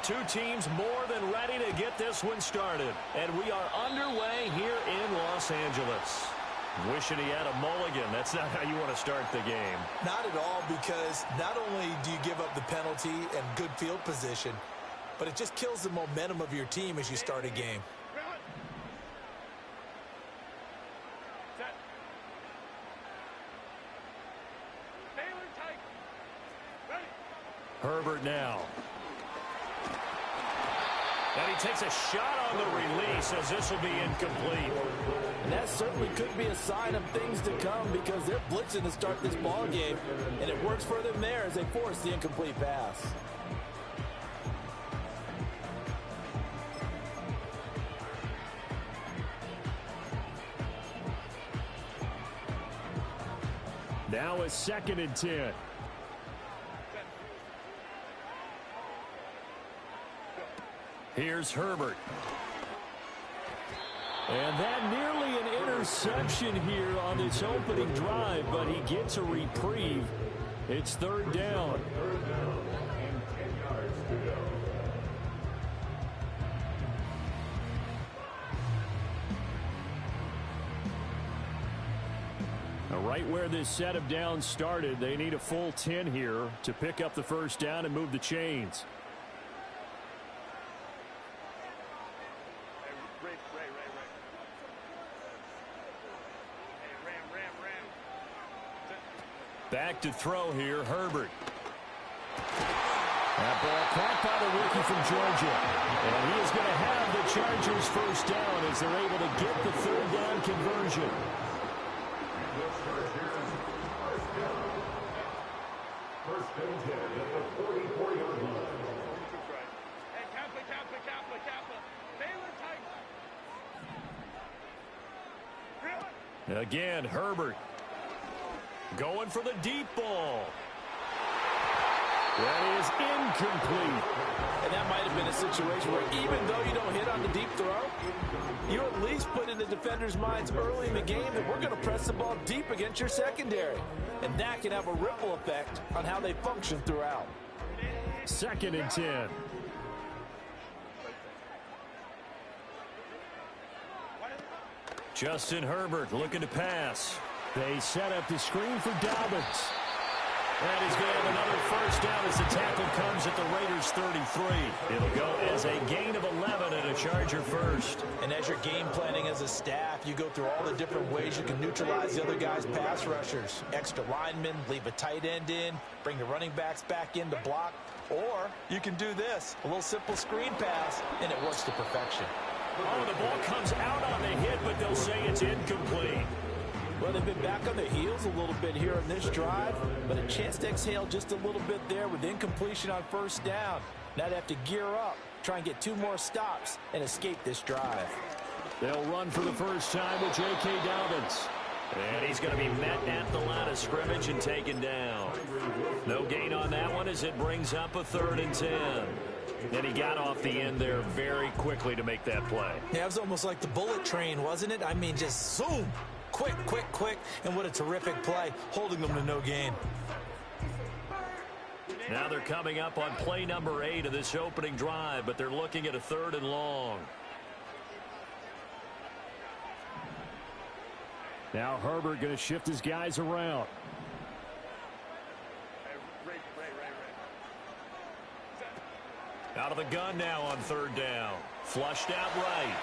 Two teams more than ready to get this one started. And we are underway here in Los Angeles. Wishing he had a mulligan. That's not how you want to start the game. Not at all, because not only do you give up the penalty and good field position, but it just kills the momentum of your team as you start a game. Herbert now. And he takes a shot on the release as this will be incomplete. And that certainly could be a sign of things to come, because they're blitzing to start this ball game, and it works for them there as they force the incomplete pass. Now it's 2nd and 10. Here's Herbert. And that nearly an interception here on this opening drive, but he gets a reprieve. It's 3rd down. Now, right where this set of downs started, they need a full 10 here to pick up the first down and move the chains. Back to throw here, Herbert. That ball caught by the rookie from Georgia. And he is going to have the Chargers first down as they're able to get the 3rd down conversion. Again, Herbert. Going for the deep ball. That is incomplete. And that might have been a situation where even though you don't hit on the deep throw, you at least put in the defender's minds early in the game that we're going to press the ball deep against your secondary. And that can have a ripple effect on how they function throughout. 2nd and 10. Justin Herbert looking to pass. They set up the screen for Dobbins. And he's going to have another first down as the tackle comes at the Raiders' 33. It'll go as a gain of 11 and a Charger first. And as you're game planning as a staff, you go through all the different ways you can neutralize the other guy's pass rushers. Extra linemen, leave a tight end in, bring the running backs back in to block. Or you can do this, a little simple screen pass, and it works to perfection. Oh, the ball comes out on the hit, but they'll say it's incomplete. Well, they've been back on their heels a little bit here in this drive, but a chance to exhale just a little bit there with incompletion on first down. Now they have to gear up, try and get 2 more stops, and escape this drive. They'll run for the first time with J.K. Dobbins. And he's going to be met at the line of scrimmage and taken down. No gain on that one as it brings up a 3rd and 10. And he got off the end there very quickly to make that play. Yeah, it was almost like the bullet train, wasn't it? I mean, just zoom. Quick, quick, quick. And what a terrific play, holding them to no gain. Now they're coming up on play number 8 of this opening drive, but they're looking at a 3rd and long. Now Herbert going to shift his guys around. Out of the gun now on 3rd down. Flushed out right.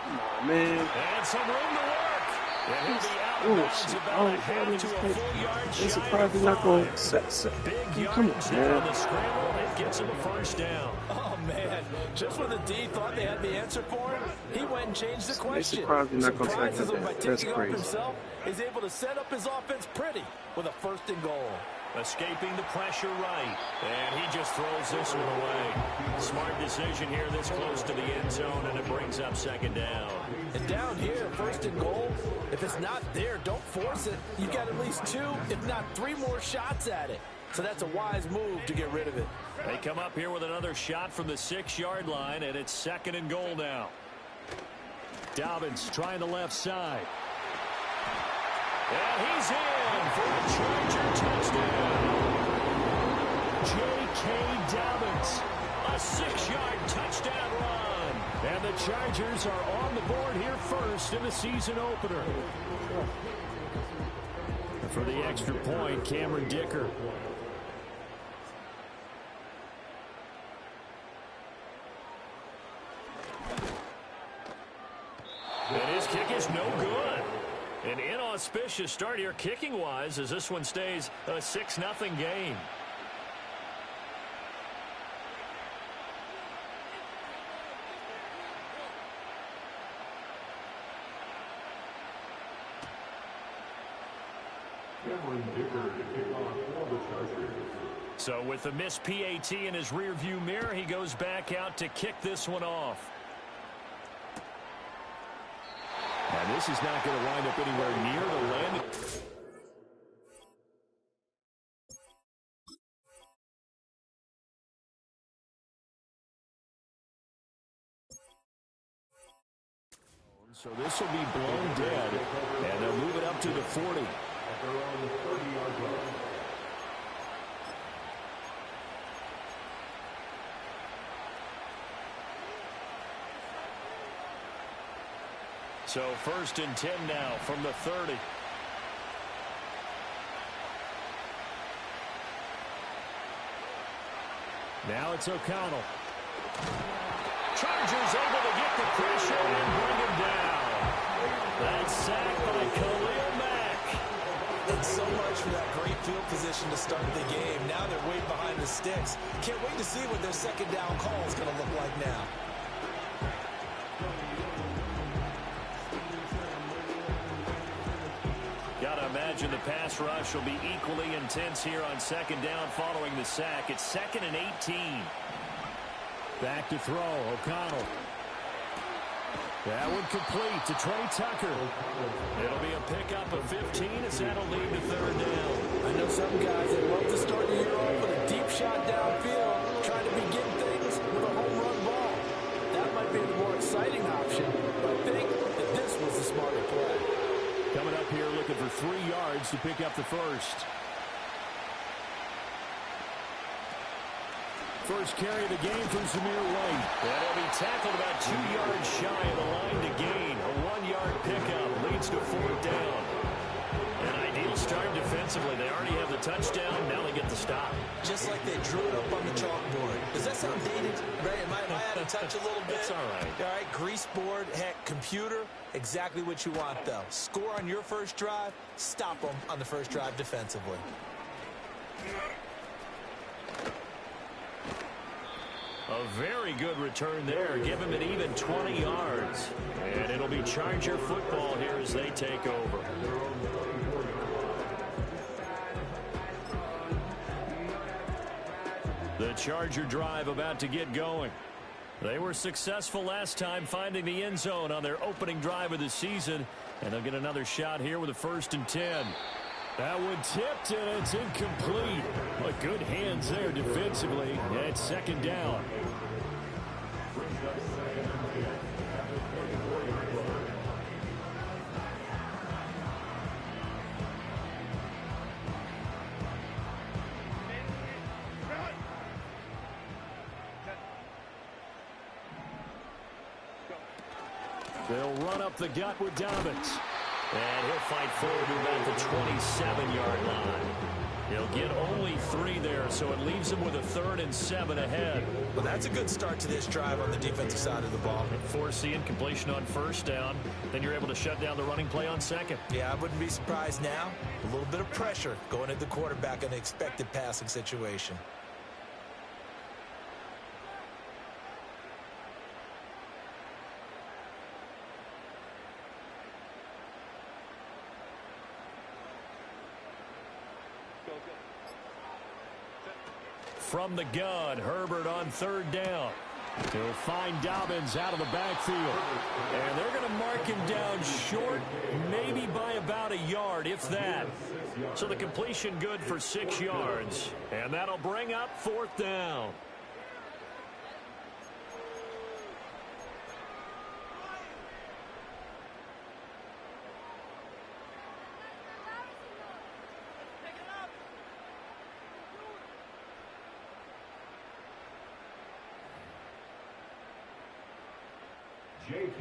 Come on, man. And some room to work. And he'll be out of bounds about a half to a full yard It's surprised he's not going to set. Big Come yardage on, there on man. the scramble. It gets him a first down. Oh, man. Just when the D thought they had the answer for him, he went and changed the question. surprised he's not going to Surprises tackle him by that. That's taking off crazy. himself. He's able to set up his offense pretty with a 1st and goal. Escaping the pressure right. And he just throws this one away. Smart decision here this close to the end zone, and it brings up 2nd down. And down here, 1st and goal, if it's not there, don't force it. You got at least 2, if not 3 more shots at it. So that's a wise move to get rid of it. They come up here with another shot from the 6-yard line, and it's 2nd and goal now. Dobbins trying the left side. And he's in for a Charger touchdown. J.K. Dobbins. A 6-yard touchdown run. And the Chargers are on the board here first in the season opener. For the extra point, Cameron Dicker. And his kick is no good. An inauspicious start here kicking-wise as this one stays a 6-0 game. So with the missed PAT in his rearview mirror, he goes back out to kick this one off. And this is not going to wind up anywhere near the landing. So this will be blown dead, and they'll move it up to the 40. So 1st and 10 now from the 30. Now it's O'Connell. Chargers able to get the pressure and bring him down. That's sacked by Khalil Mack. And so much for that great field position to start the game. Now they're way behind the sticks. Can't wait to see what their second down call is going to look like now. Gotta imagine the pass rush will be equally intense here on second down following the sack. It's 2nd and 18. Back to throw, O'Connell. That one complete to Trey Tucker. It'll be a pickup of 15 as that'll lead to 3rd down. I know some guys that love to start the year off with a deep shot downfield, trying to begin things with a home run ball. That might be the more exciting option, but I think that this was the smarter play. Coming up here looking for 3 yards to pick up the first. First carry of the game for Zamir White. That'll be tackled about 2 yards shy of the line to gain. A 1-yard pickup leads to 4th down. An ideal start defensively. They already have the touchdown. Now they get the stop. Just like they drew it up on the chalkboard. Does that sound dated? Right? Am I out of touch a little bit? It's all right. All right, grease board, heck, computer, exactly what you want, though. Score on your first drive, stop them on the first drive defensively. A very good return there. Give him an even 20 yards. And it'll be Charger football here as they take over. The Charger drive about to get going. They were successful last time finding the end zone on their opening drive of the season. And they'll get another shot here with a 1st and 10. That one tipped, and it's incomplete. But good hands there defensively. And it's 2nd down. They'll run up the gut with Dobbins. And he'll fight forward to about the 27-yard line. He'll get only 3 there, so it leaves him with a 3rd and 7 ahead. Well, that's a good start to this drive on the defensive side of the ball. Forcing completion on 1st down. Then you're able to shut down the running play on 2nd. Yeah, I wouldn't be surprised now. A little bit of pressure going at the quarterback in an expected passing situation. From the gun, Herbert on 3rd down. He'll find Dobbins out of the backfield. And they're going to mark him down short, maybe by about a yard, if that. So the completion good for 6 yards. And that'll bring up 4th down.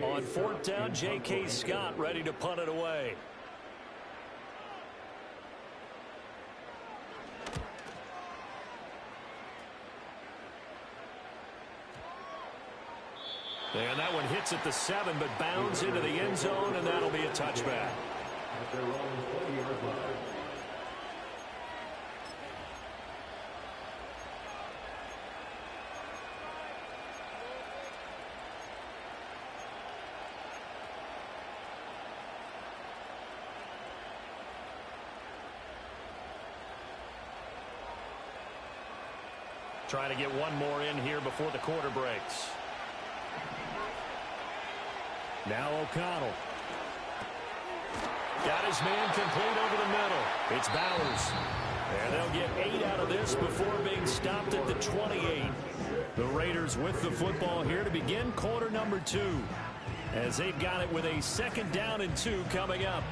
On fourth down, J.K. Scott ready to punt it away. And that one hits at the 7, but bounds into the end zone, and that'll be a touchback. Trying to get one more in here before the quarter breaks. Now O'Connell. Got his man complete over the middle. It's Bowers. And they'll get 8 out of this before being stopped at the 28. The Raiders with the football here to begin quarter number 2. As they've got it with a 2nd down and 2 coming up.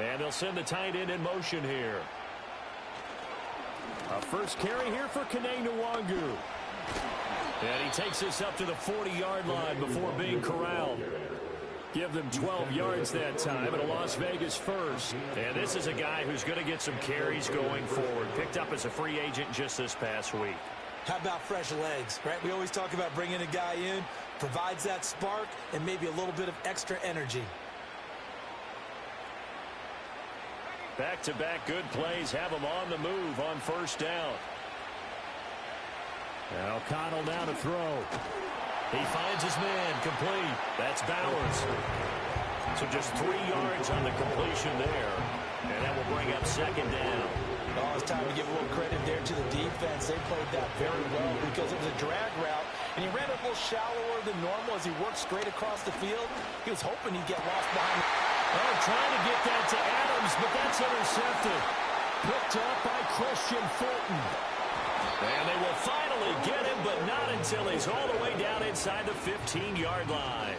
And they'll send the tight end in motion here. A first carry here for Kene Nwangu. And he takes this up to the 40-yard line before being corralled. Give them 12 yards that time at a Las Vegas first. And this is a guy who's going to get some carries going forward. Picked up as a free agent just this past week. How about fresh legs, right? We always talk about bringing a guy in, provides that spark, and maybe a little bit of extra energy. Back-to-back good plays have him on the move on first down. Now O'Connell now to throw. He finds his man complete. That's Bowers. So just 3 yards on the completion there. And that will bring up 2nd down. Oh, it's time to give a little credit there to the defense. They played that very well because it was a drag route, and he ran a little shallower than normal as he worked straight across the field. He was hoping he'd get lost behind. Oh, trying to get that to Adams, but that's intercepted. Picked up by Christian Fulton. And they will finally get him, but not until he's all the way down inside the 15-yard line.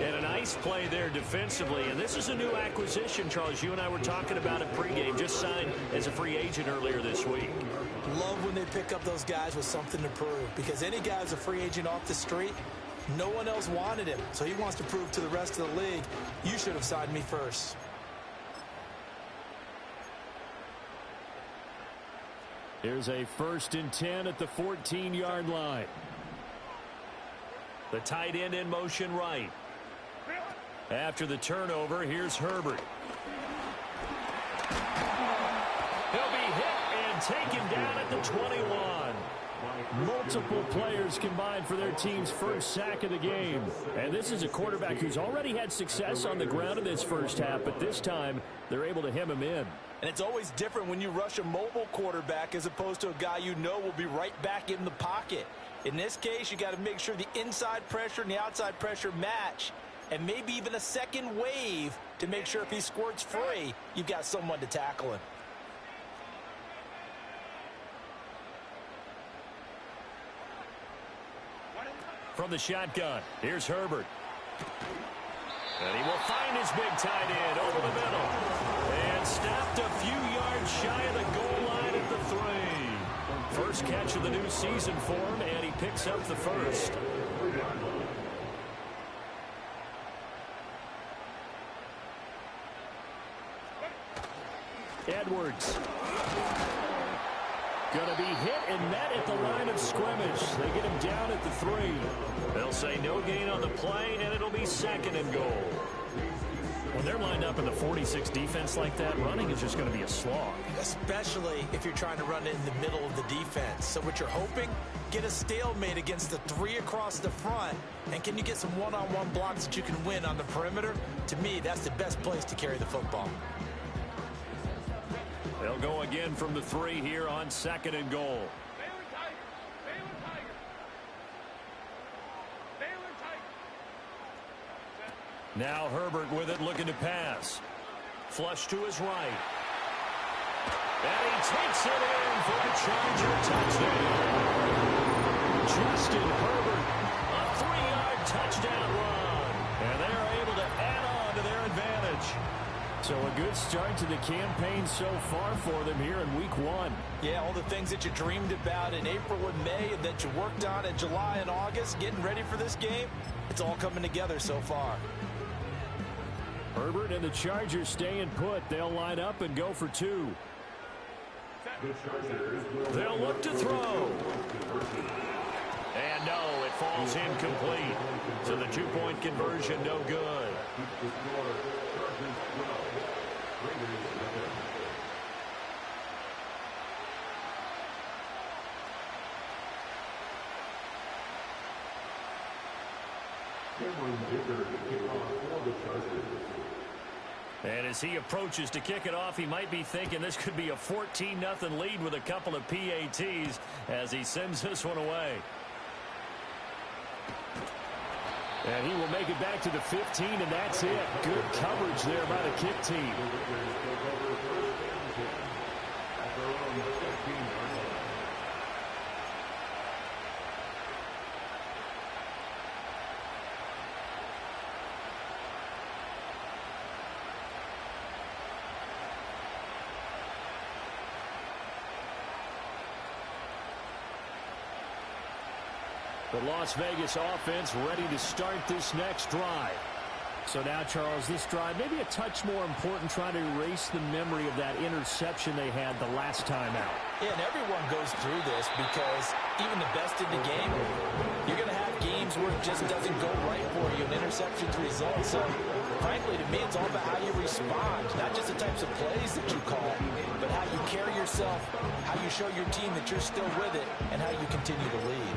And a nice play there defensively. And this is a new acquisition, Charles. You and I were talking about it pregame. Just signed as a free agent earlier this week. Love when they pick up those guys with something to prove. Because any guy who's a free agent off the street, no one else wanted him. So he wants to prove to the rest of the league, you should have signed me first. Here's a 1st and 10 at the 14-yard line. The tight end in motion right. After the turnover, here's Herbert. He'll be hit and taken down at the 21. Multiple players combined for their team's first sack of the game. And this is a quarterback who's already had success on the ground in this first half, but this time they're able to hem him in. And it's always different when you rush a mobile quarterback as opposed to a guy you know will be right back in the pocket. In this case, you got to make sure the inside pressure and the outside pressure match, and maybe even a second wave to make sure if he squirts free, you've got someone to tackle him. From the shotgun, here's Herbert. And he will find his big tight end over the middle. And stopped a few yards shy of the goal line at the 3. First catch of the new season for him, and he picks up the first. Edwards. Going to be hit and met at the line of scrimmage. They get him down at the 3. They'll say no gain on the play, and it'll be 2nd and goal. When they're lined up in the 46 defense like that, running is just going to be a slog. Especially if you're trying to run it in the middle of the defense. So what you're hoping, get a stalemate against the 3 across the front. And can you get some one-on-one blocks that you can win on the perimeter? To me, that's the best place to carry the football. They'll go again from the 3 here on 2nd and goal. Now Herbert with it, looking to pass. Flush to his right. And he takes it in for a Charger touchdown. Justin Herbert, a 3-yard touchdown run. And they're able to add on to their advantage. So a good start to the campaign so far for them here in week 1. Yeah, all the things that you dreamed about in April and May and that you worked on in July and August, getting ready for this game, it's all coming together so far. Herbert and the Chargers staying put. They'll line up and go for 2. They'll look to throw. And no, it falls incomplete. So the 2-point conversion no good. And as he approaches to kick it off, he might be thinking this could be a 14-0 lead with a couple of PATs as he sends this one away. And he will make it back to the 15, and that's it. Good coverage there by the kick team. The Las Vegas offense ready to start this next drive. So now, Charles, this drive maybe a touch more important, trying to erase the memory of that interception they had the last time out. Yeah, and everyone goes through this because even the best in the game, you're going to have games where it just doesn't go right for you, and interceptions result. So, frankly, to me, it's all about how you respond, not just the types of plays that you call, but how you carry yourself, how you show your team that you're still with it, and how you continue to lead.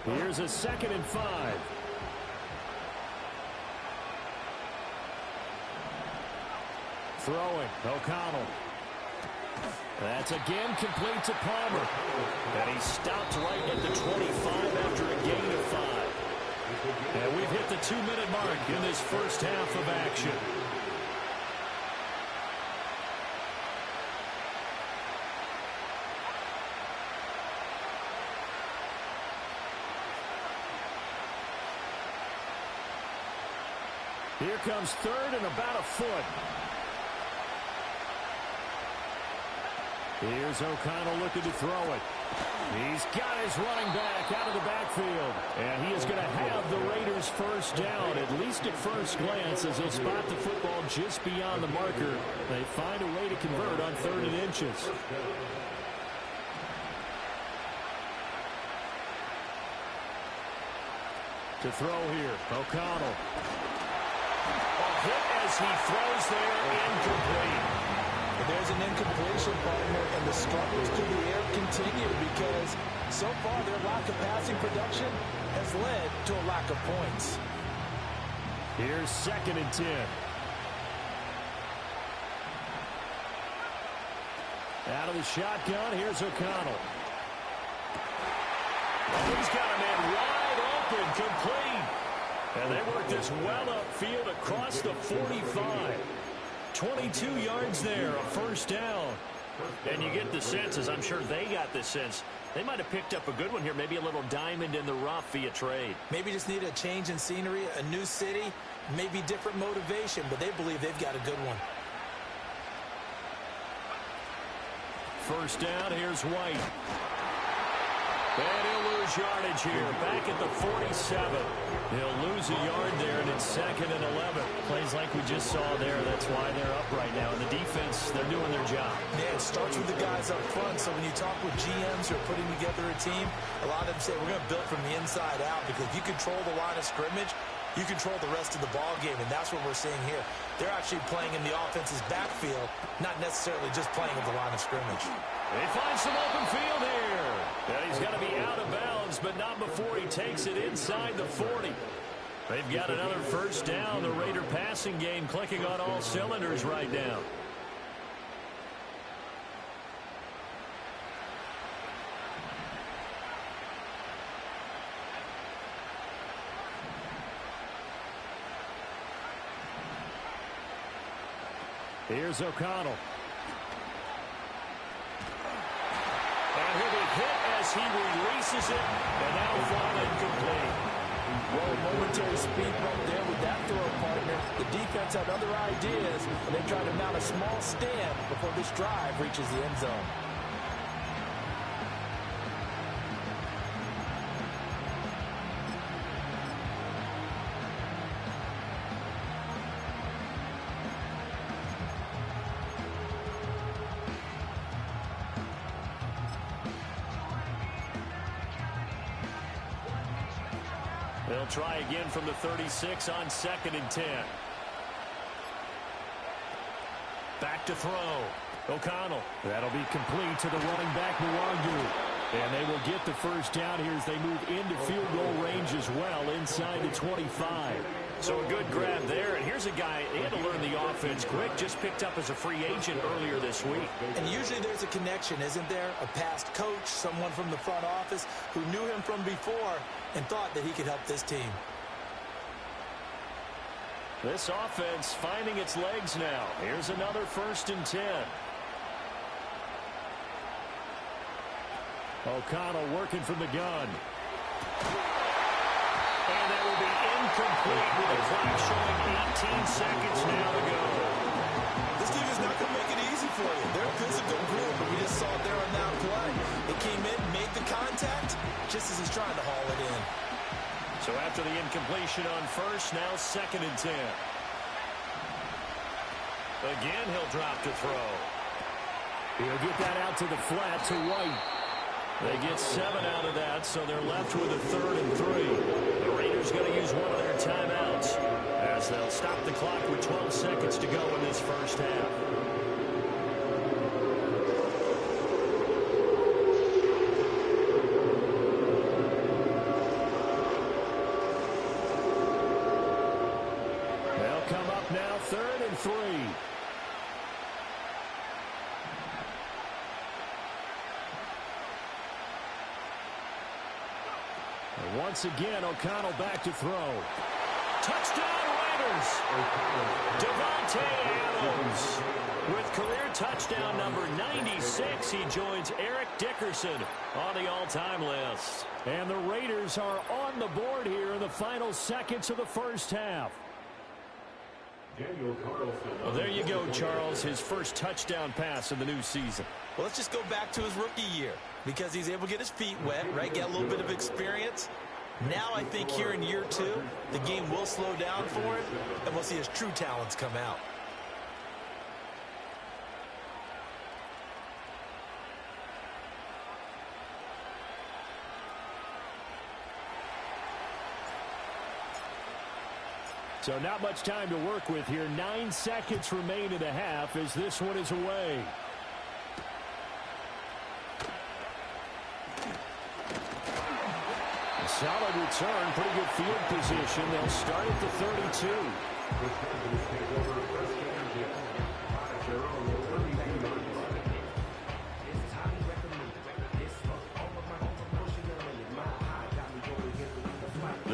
Here's a 2nd and 5. Throwing, O'Connell. That's again complete to Palmer. And he stopped right at the 25 after a gain of 5. And we've hit the 2-minute mark in this first half of action. Here comes 3rd and about a foot. Here's O'Connell looking to throw it. He's got his running back out of the backfield. And he is going to have the Raiders first down, at least at first glance, as he'll spot the football just beyond the marker. They find a way to convert on 3rd and inches. To throw here, O'Connell. A hit as he throws there, incomplete. But there's an incompletion, partner, and the struggles through the air continue because so far their lack of passing production has led to a lack of points. Here's 2nd and 10. Out of the shotgun, here's O'Connell. Oh, he's got a man wide open, complete. And they work this well upfield across the 45. 22 yards there, a first down. And you get the sense, as I'm sure they got the sense, they might have picked up a good one here, maybe a little diamond in the rough via trade. Maybe just need a change in scenery, a new city, maybe different motivation, but they believe they've got a good one. First down, here's White. And he'll lose yardage here, back at the 47. He'll lose a yard there, and it's 2nd and 11. Plays like we just saw there. That's why they're up right now. And the defense, they're doing their job. Yeah, it starts with the guys up front. So when you talk with GMs who are putting together a team, a lot of them say, we're going to build from the inside out, because if you control the line of scrimmage, you control the rest of the ball game, and that's what we're seeing here. They're actually playing in the offense's backfield, not necessarily just playing at the line of scrimmage. They find some open field here. And he's got to be out of bounds, but not before he takes it inside the 40. They've got another first down. The Raider passing game clicking on all cylinders right now. Here's O'Connell. And he'll be hit as he releases it, and now fall incomplete. Well, momentary speed bump there with that throw partner. The defense had other ideas, and they tried to mount a small stand before this drive reaches the end zone. They'll try again from the 36 on 2nd and 10. Back to throw. O'Connell. That'll be complete to the running back, Mwangu. And they will get the first down here as they move into field goal range as well, inside the 25. So a good grab there. And here's a guy, they had to learn the offense quick, just picked up as a free agent earlier this week. And usually there's a connection, isn't there? A past coach, someone from the front office who knew him from before and thought that he could help this team. This offense finding its legs now. Here's another 1st and 10. O'Connell working from the gun. And that will be incomplete with the clock showing 18 seconds now to go. This team is not going to make it easy for you. They're a physical group, but we just saw it there on that play. They came in, made the contact, just as he's trying to haul it in. So after the incompletion on 1st, now 2nd and 10. Again, he'll drop to throw. He'll get that out to the flat to White. They get 7 out of that, so they're left with a 3rd and 3. The Raiders going to use one of their timeouts as they'll stop the clock with 12 seconds to go in this first half. They'll come up now 3rd and 3. Once again, O'Connell back to throw. Touchdown, Raiders! Devontae Adams with career touchdown number 96. He joins Eric Dickerson on the all-time list. And the Raiders are on the board here in the final seconds of the first half. Well, there you go, Charles. His first touchdown pass of the new season. Well, let's just go back to his rookie year because he's able to get his feet wet, right? Get a little bit of experience. Now I think here in year 2, the game will slow down for him, and we'll see his true talents come out. So not much time to work with here. 9 seconds remain in the half as this one is away. A solid return, pretty good field position. They'll start at the 32.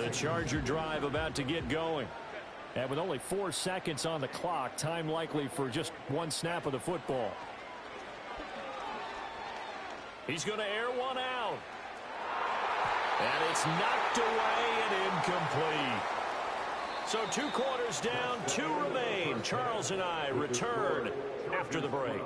The Charger drive about to get going. And with only 4 seconds on the clock, time likely for just one snap of the football. He's going to air one out. And it's knocked away and incomplete. So 2 quarters down, 2 remain. Charles and I return after the break.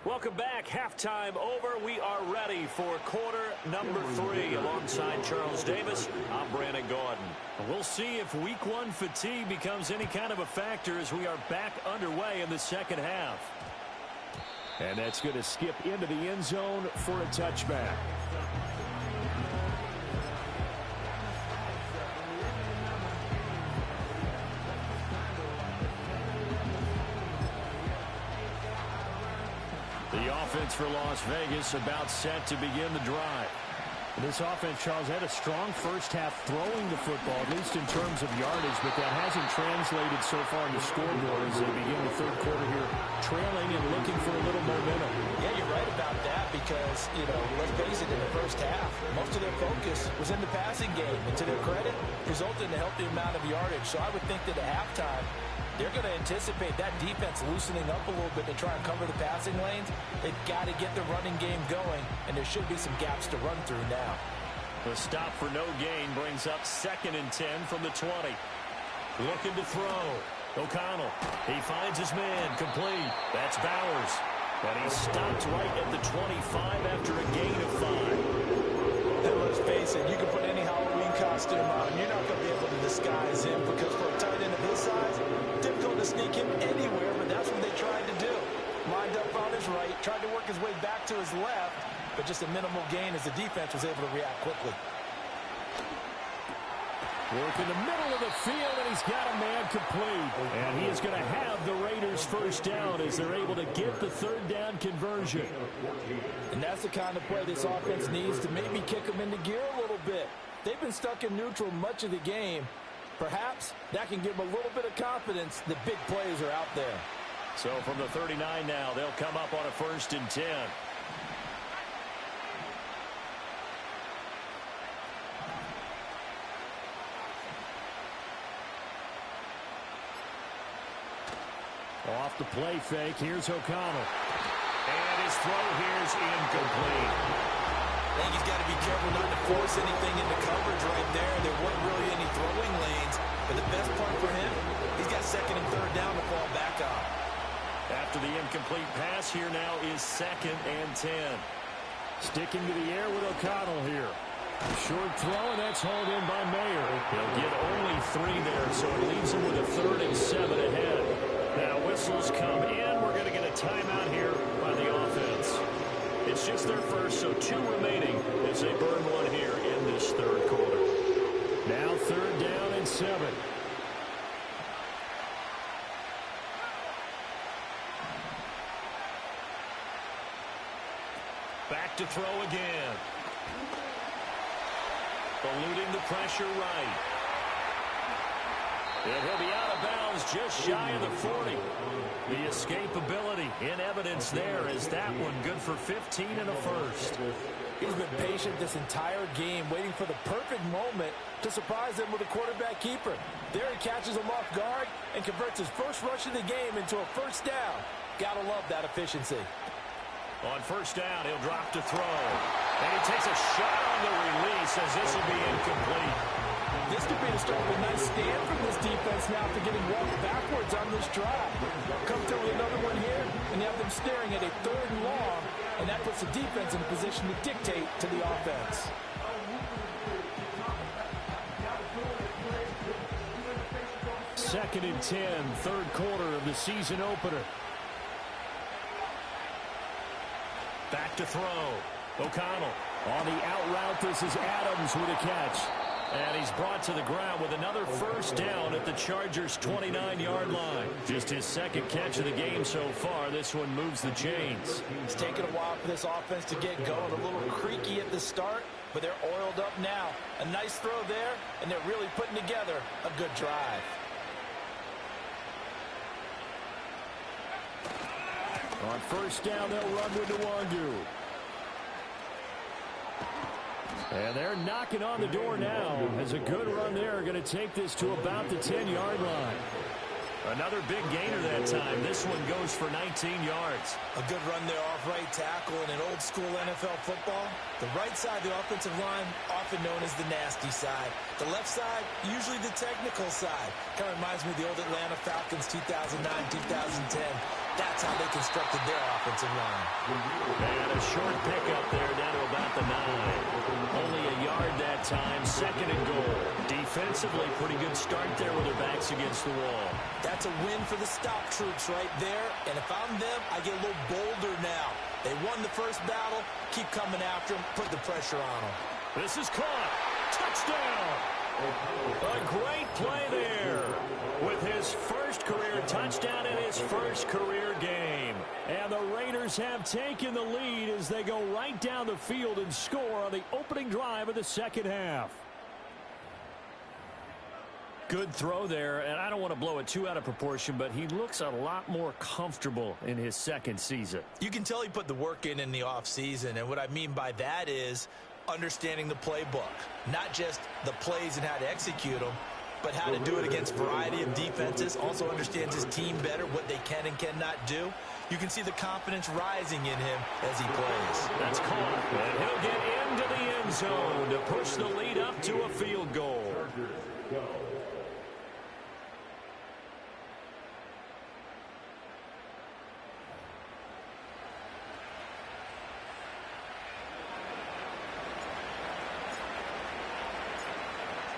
Welcome back. Halftime over. We are ready for quarter number 3. Alongside Charles Davis, I'm Brandon Gordon. We'll see if week 1 fatigue becomes any kind of a factor as we are back underway in the second half. And that's going to skip into the end zone for a touchback. The offense for Las Vegas about set to begin the drive. This offense, Charles, had a strong first half throwing the football, at least in terms of yardage, but that hasn't translated so far in the scoreboard as they begin the third quarter here, trailing and looking for a little momentum. Yeah, you're right about that because, let's face it, in the first half, most of their focus was in the passing game. And to their credit, resulted in a healthy amount of yardage. So I would think that at halftime, they're going to anticipate that defense loosening up a little bit to try and cover the passing lanes. They've got to get the running game going, and there should be some gaps to run through now. The stop for no gain brings up 2nd and 10 from the 20. Looking to throw. O'Connell. He finds his man. Complete. That's Bowers. And he stopped right at the 25 after a gain of 5. And let's face it, you can put any Halloween costume on, and you're not going to be able to disguise him because for a tight end of his size, difficult to sneak him anywhere, but that's what they tried to do. Lined up on his right, tried to work his way back to his left, but just a minimal gain as the defense was able to react quickly. Work in the middle of the field, and he's got a man complete. And he is going to have the Raiders first down as they're able to get the 3rd down conversion. And that's the kind of play this offense needs to maybe kick them into gear a little bit. They've been stuck in neutral much of the game. Perhaps that can give them a little bit of confidence that big plays are out there. So from the 39 now, they'll come up on a 1st and 10. Off the play fake. Here's O'Connell. And his throw here is incomplete. I think he's got to be careful not to force anything into coverage right there. There weren't really any throwing lanes. But the best part for him, he's got 2nd and 3rd down to fall back on. After the incomplete pass, here now is 2nd and 10. Sticking to the air with O'Connell here. Short throw, and that's hauled in by Mayer. He'll get only 3 there, so it leaves him with a 3rd and 7 ahead. Now whistles come in. We're going to get a timeout here by the offense. It's just their first, so 2 remaining as they burn one here in this 3rd quarter. Now 3rd down and 7. Back to throw again. Eluding the pressure right. And he'll be out of bounds just shy of the 40. The escapability in evidence there is that one good for 15 and a 1st. He's been patient this entire game, waiting for the perfect moment to surprise them with a quarterback keeper. There he catches him off guard and converts his first rush of the game into a 1st down. Gotta love that efficiency. On 1st down, he'll drop to throw. And he takes a shot on the release as this will be incomplete. This could be the start of a nice stand from this defense now after getting walked backwards on this drive. Come through with another one here, and you have them staring at a 3rd and long, and that puts the defense in a position to dictate to the offense. Second and 10, 3rd quarter of the season opener. Back to throw. O'Connell on the out route. This is Adams with a catch. And he's brought to the ground with another 1st down at the Chargers' 29-yard line. Just his 2nd catch of the game so far. This one moves the chains. It's taken a while for this offense to get going. A little creaky at the start, but they're oiled up now. A nice throw there, and they're really putting together a good drive. On 1st down, they'll run with Nwangu. And they're knocking on the door now. As a good run there, going to take this to about the 10-yard line. Another big gainer that time. This one goes for 19 yards. A good run there off right tackle in an old-school NFL football. The right side of the offensive line, often known as the nasty side. The left side, usually the technical side. Kind of reminds me of the old Atlanta Falcons 2009, 2010. That's how they constructed their offensive line. And a short pickup there down to about the 9. Only a yard that time, 2nd and goal. Defensively, pretty good start there with their backs against the wall. That's a win for the stop troops right there. And if I'm them, I get a little bolder now. They won the first battle. Keep coming after them. Put the pressure on them. This is caught. Touchdown. A great play there with his first career touchdown in his first career game. And the Raiders have taken the lead as they go right down the field and score on the opening drive of the 2nd half. Good throw there, and I don't want to blow it too out of proportion, but he looks a lot more comfortable in his second season. You can tell he put the work in the offseason, and what I mean by that is understanding the playbook. Not just the plays and how to execute them, but how to do it against a variety of defenses. Also understands his team better, what they can and cannot do. You can see the confidence rising in him as he plays. That's caught, and he'll get into the end zone to push the lead up to a field goal.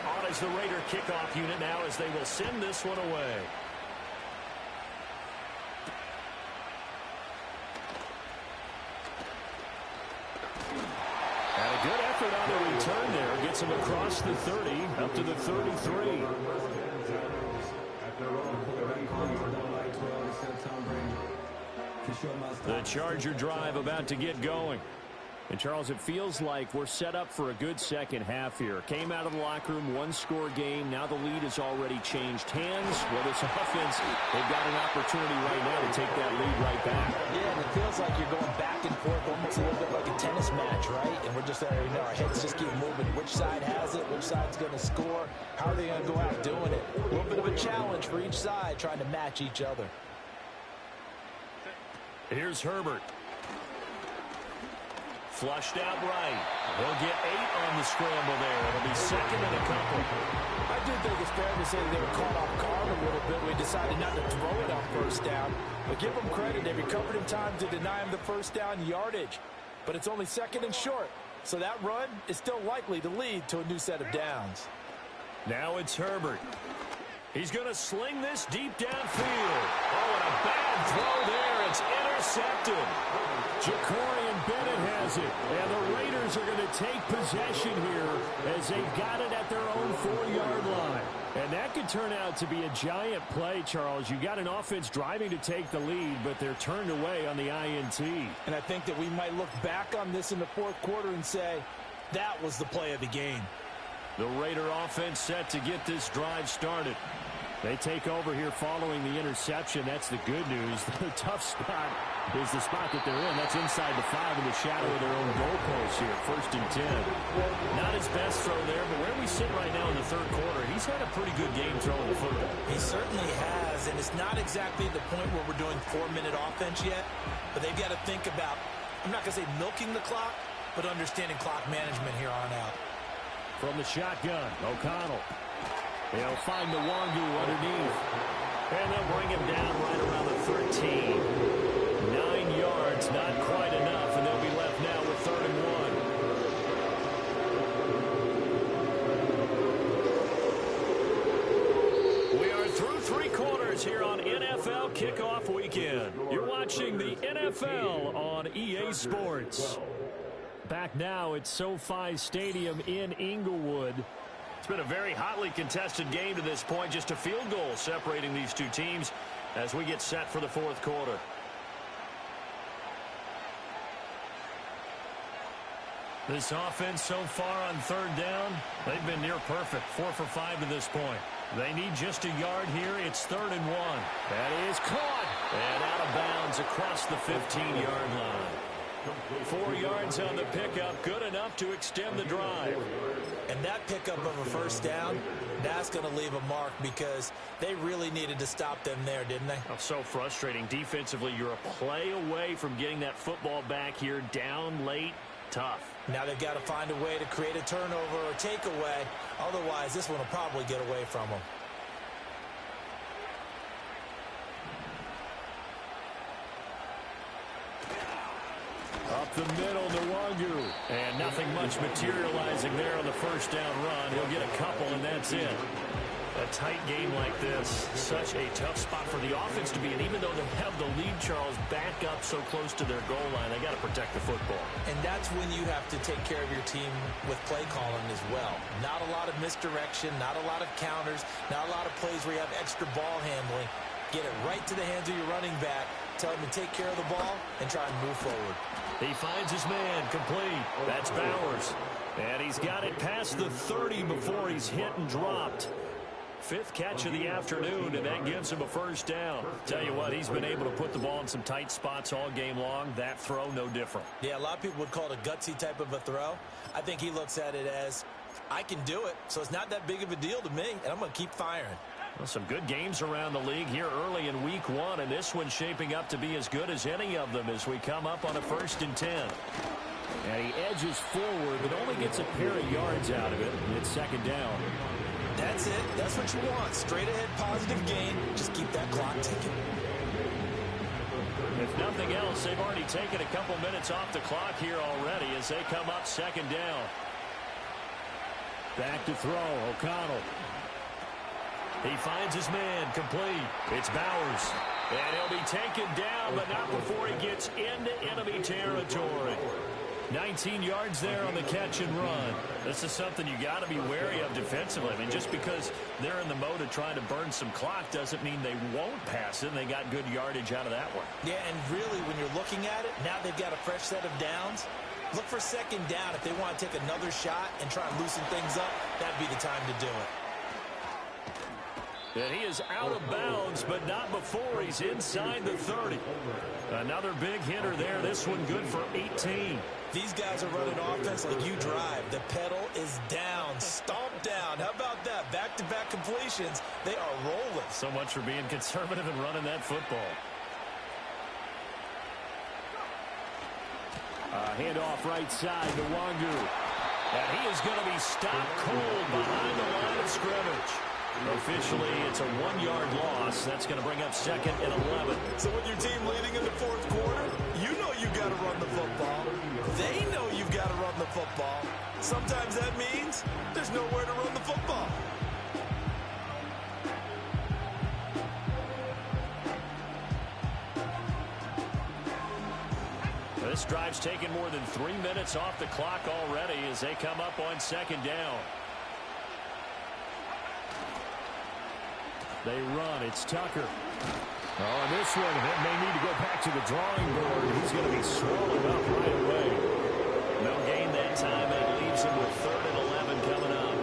On is the Raider kickoff unit now as they will send this one away. And a good effort on the return there. Gets him across the 30, up to the 33. The Charger drive about to get going. And, Charles, it feels like we're set up for a good second half here. Came out of the locker room, one-score game. Now the lead has already changed hands. Well, this offense, they've got an opportunity right now to take that lead right back. Yeah, and it feels like you're going back and forth almost a little bit like a tennis match, right? And we're just there, our heads just keep moving. Which side has it? Which side's going to score? How are they going to go out doing it? A little bit of a challenge for each side, trying to match each other. Here's Herbert. Flushed out right. He'll get 8 on the scramble there. It'll be second and a couple. I do think it's fair to say they were caught off guard a little bit. We decided not to throw it on first down. But give them credit. They recovered in time to deny him the first down yardage. But it's only second and short. So that run is still likely to lead to a new set of downs. Now it's Herbert. He's going to sling this deep downfield. Oh, and a bad throw there. It's intercepted. Ja'Cory Bennett has it. And the Raiders are going to take possession here as they've got it at their own 4-yard line. And that could turn out to be a giant play, Charles. You got an offense driving to take the lead, but they're turned away on the INT. And I think that we might look back on this in the fourth quarter and say, that was the play of the game. The Raider offense set to get this drive started. They take over here following the interception. That's the good news. The tough spot is the spot that they're in. That's inside the 5 in the shadow of their own goalpost here. 1st and 10. Not his best throw there, but where we sit right now in the third quarter, he's had a pretty good game throwing the football. He certainly has, and it's not exactly the point where we're doing 4-minute offense yet, but they've got to think about, I'm not going to say milking the clock, but understanding clock management here on out. From the shotgun, O'Connell. He'll find the Wangu underneath. And they'll bring him down right around the 13. 9 yards, not quite enough, and they'll be left now with 3rd and 1. We are through 3 quarters here on NFL Kickoff Weekend. You're watching the NFL on EA Sports. Back now at SoFi Stadium in Inglewood. It's been a very hotly contested game to this point. Just a field goal separating these two teams as we get set for the fourth quarter. This offense so far on 3rd down, they've been near perfect. 4 for 5 to this point. They need just a yard here. It's 3rd and 1. That is caught. And out of bounds across the 15-yard line. 4 yards on the pickup, good enough to extend the drive. And that pickup of a first down, that's going to leave a mark because they really needed to stop them there, didn't they? Oh, so frustrating. Defensively, you're a play away from getting that football back here, down late, tough. Now they've got to find a way to create a turnover or takeaway. Otherwise, this one will probably get away from them. Up the middle, Nwangu. And nothing much materializing there on the first down run. He'll get a couple, and that's it. A tight game like this, such a tough spot for the offense to be in. Even though they have the lead, Charles, back up so close to their goal line, they got to protect the football. And that's when you have to take care of your team with play calling as well. Not a lot of misdirection, not a lot of counters, not a lot of plays where you have extra ball handling. Get it right to the hands of your running back. Tell him to take care of the ball and try and move forward. He finds his man, complete. That's Bowers. And he's got it past the 30 before he's hit and dropped. fifth catch of the afternoon, and that gives him a first down. Tell you what, he's been able to put the ball in some tight spots all game long. That throw, no different. Yeah, a lot of people would call it a gutsy type of a throw. I think he looks at it as, I can do it, so it's not that big of a deal to me, and I'm going to keep firing. Well, some good games around the league here early in week one, and this one's shaping up to be as good as any of them as we come up on a 1st and 10. And he edges forward, but only gets a pair of yards out of it. It's 2nd down. That's it. That's what you want. Straight ahead positive gain. Just keep that clock ticking. If nothing else, they've already taken a couple minutes off the clock here already as they come up 2nd down. Back to throw, O'Connell. He finds his man, complete. It's Bowers. And he'll be taken down, but not before he gets into enemy territory. 19 yards there on the catch and run. This is something you got to be wary of defensively. I mean, just because they're in the mode of trying to burn some clock doesn't mean they won't pass it, and they got good yardage out of that one. Yeah, and really, when you're looking at it, now they've got a fresh set of downs. Look for 2nd down. If they want to take another shot and try and loosen things up, that'd be the time to do it. And he is out of bounds, but not before he's inside the 30. Another big hitter there. This one good for 18. These guys are running offense like you drive. The pedal is down, stomped down. How about that? Back-to-back completions. They are rolling. So much for being conservative and running that football. Handoff right side to Wangu. And he is going to be stopped cold behind the line of scrimmage. Officially, it's a 1-yard loss. That's going to bring up 2nd and 11. So when your team leading in the 4th quarter, you know you've got to run the football. They know you've got to run the football. Sometimes that means there's nowhere to run the football. This drive's taken more than 3 minutes off the clock already as they come up on 2nd down. They run. It's Tucker. Oh, and this one, it may need to go back to the drawing board. He's going to be swallowed up right away. No gain that time, and it leaves him with 3rd and 11 coming up.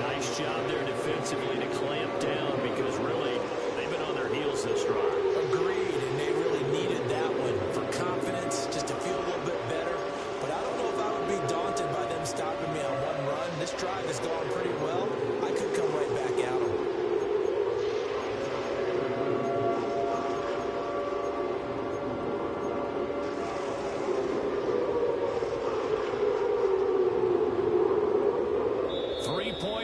Nice job there defensively to clamp down because really they've been on their heels this drive. Agreed, and they really needed that one for confidence, just to feel a little bit better. But I don't know if I would be daunted by them stopping me on one run. This drive has gone pretty well. I could come right back at them.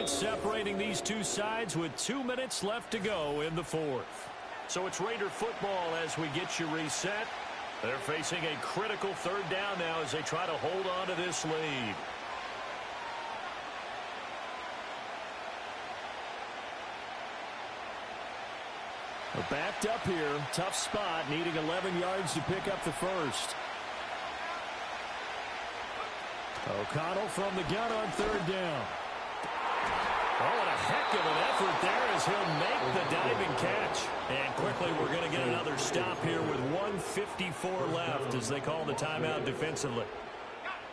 Separating these two sides with 2 minutes left to go in the 4th. So it's Raider football as we get you reset. They're facing a critical 3rd down now as they try to hold on to this lead. We're backed up here. Tough spot, needing 11 yards to pick up the first. O'Connell from the gun on 3rd down. Oh, and a heck of an effort there as he'll make the diving catch. And quickly we're going to get another stop here with 1:54 left as they call the timeout defensively.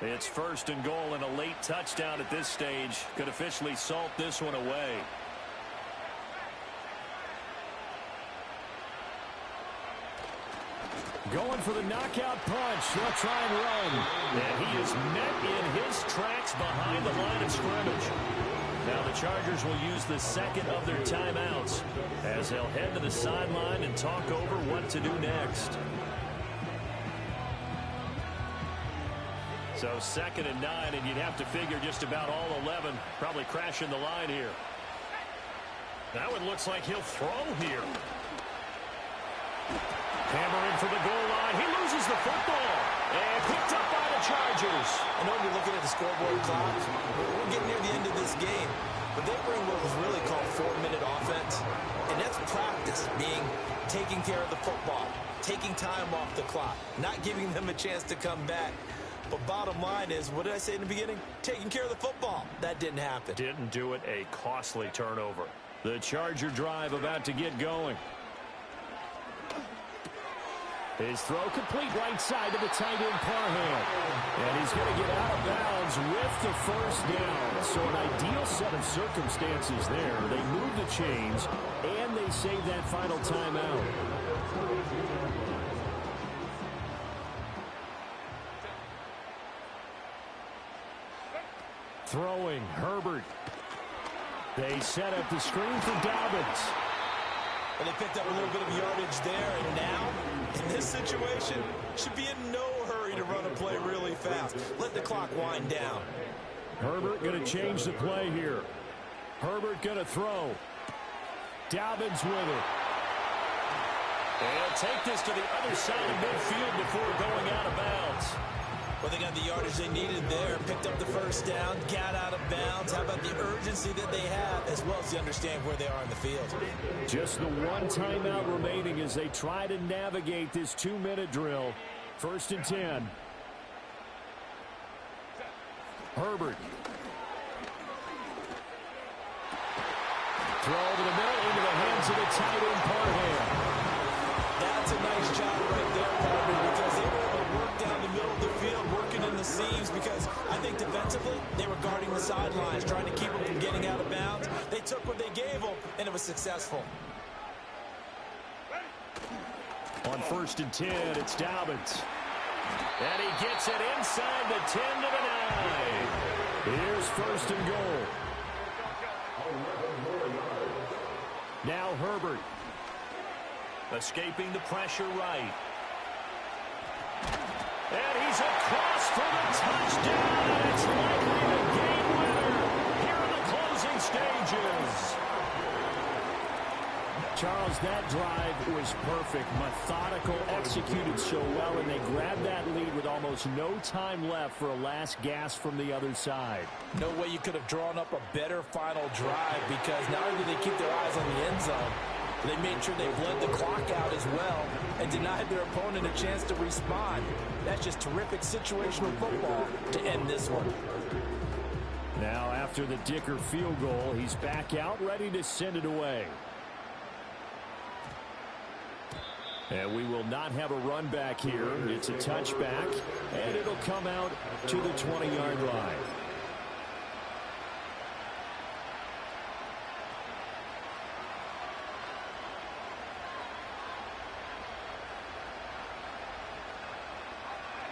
It's 1st and goal, and a late touchdown at this stage could officially salt this one away. Going for the knockout punch. They'll try and run. And he is met in his tracks behind the line of scrimmage. Now the Chargers will use the 2nd of their timeouts as they'll head to the sideline and talk over what to do next. So 2nd and 9, and you'd have to figure just about all 11 probably crashing the line here. Now it looks like he'll throw here. Hammer in for the goal line. He loses the football. And picked up by the Chargers. I know you're looking at the scoreboard clock. We're getting near the end of this game. But they bring what was really called 4-minute offense. And that's practice, being taking care of the football, taking time off the clock, not giving them a chance to come back. But bottom line is, what did I say in the beginning? Taking care of the football. That didn't happen. Didn't do it. A costly turnover. The Charger drive about to get going. His throw complete right side to the tight end Parham. And he's going to get out of bounds with the first down. So an ideal set of circumstances there. They move the chains, and they save that final timeout. Throwing, Herbert. They set up the screen for Dobbins. And they picked up a little bit of yardage there, and now, in this situation, should be in no hurry to run a play really fast. Let the clock wind down. Herbert going to change the play here. Herbert going to throw. Dobbins with it. And take this to the other side of midfield before going out of bounds. Well, they got the yardage they needed there, picked up the first down, got out of bounds. How about the urgency that they have, as well as to understand where they are in the field? Just the one timeout remaining as they try to navigate this 2-minute drill. 1st and 10. Herbert. Throw over the middle into the hands of the tight end Parham. That's a nice job right there, partner, because they were able to work down the middle of the field, working in the seams, because I think defensively they were guarding the sidelines, trying to keep them from getting out of bounds. They took what they gave them, and it was successful. On 1st and 10, it's Dobbins. And he gets it inside the 10 to the 9. Here's 1st and goal. Now Herbert. Escaping the pressure right. And he's across for the touchdown. And it's likely the game winner here in the closing stages. Charles, that drive was perfect. Methodical, executed so well, and they grabbed that lead with almost no time left for a last gasp from the other side. No way you could have drawn up a better final drive, because not only did they keep their eyes on the end zone, they made sure they bled the clock out as well and denied their opponent a chance to respond. That's just terrific situational football to end this one. Now, after the Dicker field goal, he's back out, ready to send it away. And we will not have a run back here. It's a touchback, and it'll come out to the 20-yard line.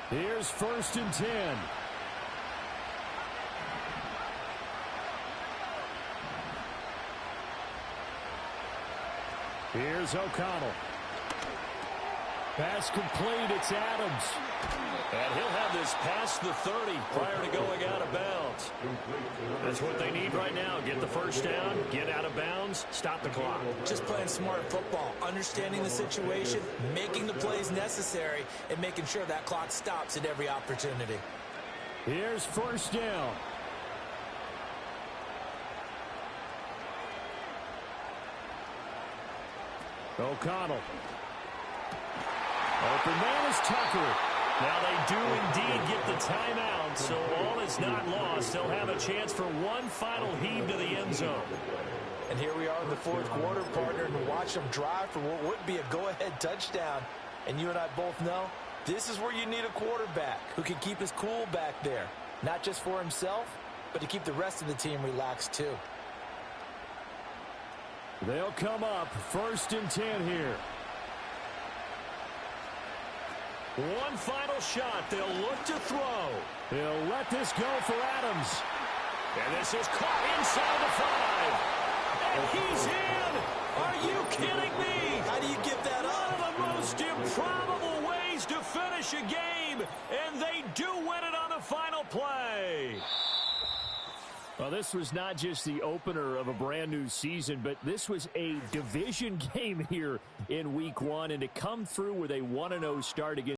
Here's 1st and 10. Here's O'Connell. Pass complete, it's Adams. And he'll have this past the 30 prior to going out of bounds. That's what they need right now. Get the first down, get out of bounds, stop the clock. Just playing smart football, understanding the situation, making the plays necessary, and making sure that clock stops at every opportunity. Here's 1st down. O'Connell. Open man is Tucker. Now they do indeed get the timeout, so all is not lost. They'll have a chance for one final heave to the end zone. And here we are in the 4th quarter, partner, and watch them drive for what would be a go-ahead touchdown. And you and I both know this is where you need a quarterback who can keep his cool back there. Not just for himself, but to keep the rest of the team relaxed too. They'll come up 1st and 10 here. One final shot. They'll look to throw. They'll let this go for Adams. And this is caught inside the 5. And he's in. Are you kidding me? How do you give that up? One of the most improbable ways to finish a game. And they do win it on the final play. Well, this was not just the opener of a brand new season, but this was a division game here in week 1. And to come through with a 1-0 start against